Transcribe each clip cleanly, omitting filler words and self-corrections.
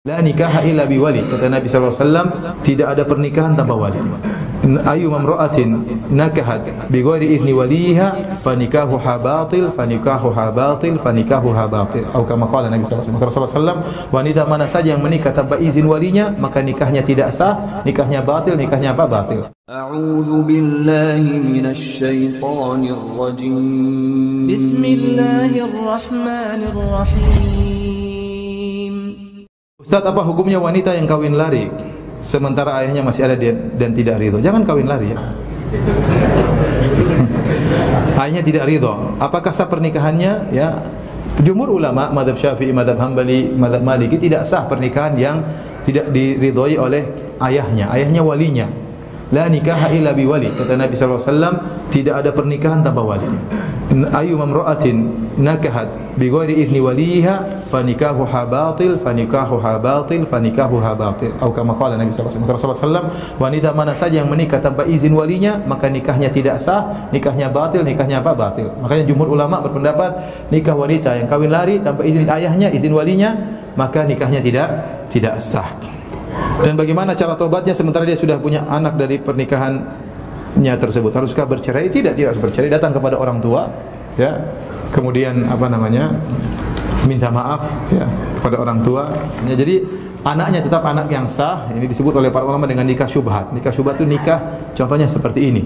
La nikaha illa biwali, kata Nabi SAW, tidak ada pernikahan tanpa wali. Ayu mamra'atin nakahat bighairi idzni waliha fanikahuha batil fanikahuha batil fanikahuha batil. Atau kama qala Nabi SAW, wanita mana saja yang menikah tanpa izin walinya maka nikahnya tidak sah, nikahnya batil, nikahnya apa? Batil. A'udzu billahi minasy syaithanir rajim. Bismillahirrahmanirrahim. Ustaz, apa hukumnya wanita yang kawin lari sementara ayahnya masih ada dan tidak ridho? Jangan kawin lari ya. Ayahnya tidak ridho, apakah sah pernikahannya? Ya, jumhur ulama, mazhab Syafi'i, mazhab Hambali, mazhab Maliki, tidak sah pernikahan yang tidak diridhoi oleh ayahnya. Ayahnya walinya. La nikaha illa biwali, kata Nabi SAW, tidak ada pernikahan tanpa wali. Ayu mamra'atin nakahat bighairi idzni waliha fanikahuha batil fanikahuha batil fanikahuha batil. Atau kama qala Nabi SAW, wanita mana saja yang menikah tanpa izin walinya maka nikahnya tidak sah, nikahnya batil, nikahnya apa? Batil. Makanya jumhur ulama berpendapat nikah wanita yang kawin lari tanpa izin ayahnya, izin walinya, maka nikahnya tidak sah. Dan bagaimana cara tobatnya sementara dia sudah punya anak dari pernikahannya tersebut? Haruskah bercerai? Tidak harus bercerai. Datang kepada orang tua, ya. Kemudian minta maaf ya kepada orang tua. Ya, jadi anaknya tetap anak yang sah. Ini disebut oleh para ulama dengan nikah syubhat. Nikah syubhat itu nikah contohnya seperti ini.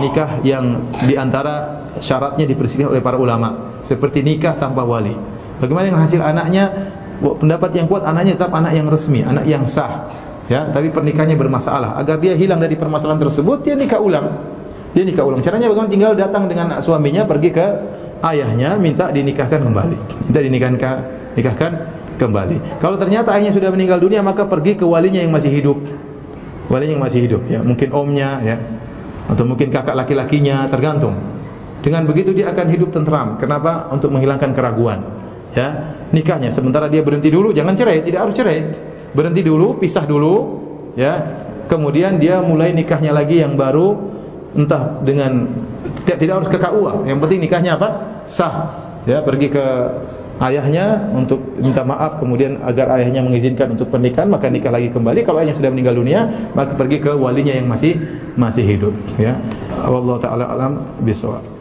Nikah yang diantara syaratnya diperselisih oleh para ulama, seperti nikah tanpa wali. Bagaimana dengan hasil anaknya? Pendapat yang kuat, anaknya tetap anak yang resmi, anak yang sah, ya. Tapi pernikahannya bermasalah. Agar dia hilang dari permasalahan tersebut, dia nikah ulang. Dia nikah ulang. Caranya bagaimana? Tinggal datang dengan suaminya, pergi ke ayahnya, minta dinikahkan kembali. Minta dinikahkan kembali. Kalau ternyata ayahnya sudah meninggal dunia, maka pergi ke walinya yang masih hidup. Walinya yang masih hidup, ya. Mungkin omnya, ya, atau mungkin kakak laki-lakinya, tergantung. Dengan begitu dia akan hidup tentram. Kenapa? Untuk menghilangkan keraguan. Ya, nikahnya sementara dia berhenti dulu, jangan cerai, tidak harus cerai. Berhenti dulu, pisah dulu, ya. Kemudian dia mulai nikahnya lagi yang baru, entah dengan tidak harus ke KUA. Yang penting nikahnya apa? Sah. Ya, pergi ke ayahnya untuk minta maaf, kemudian agar ayahnya mengizinkan untuk pernikahan, maka nikah lagi kembali. Kalau ayahnya sudah meninggal dunia, maka pergi ke walinya yang masih hidup, ya. Wallahu taala alam bisawab.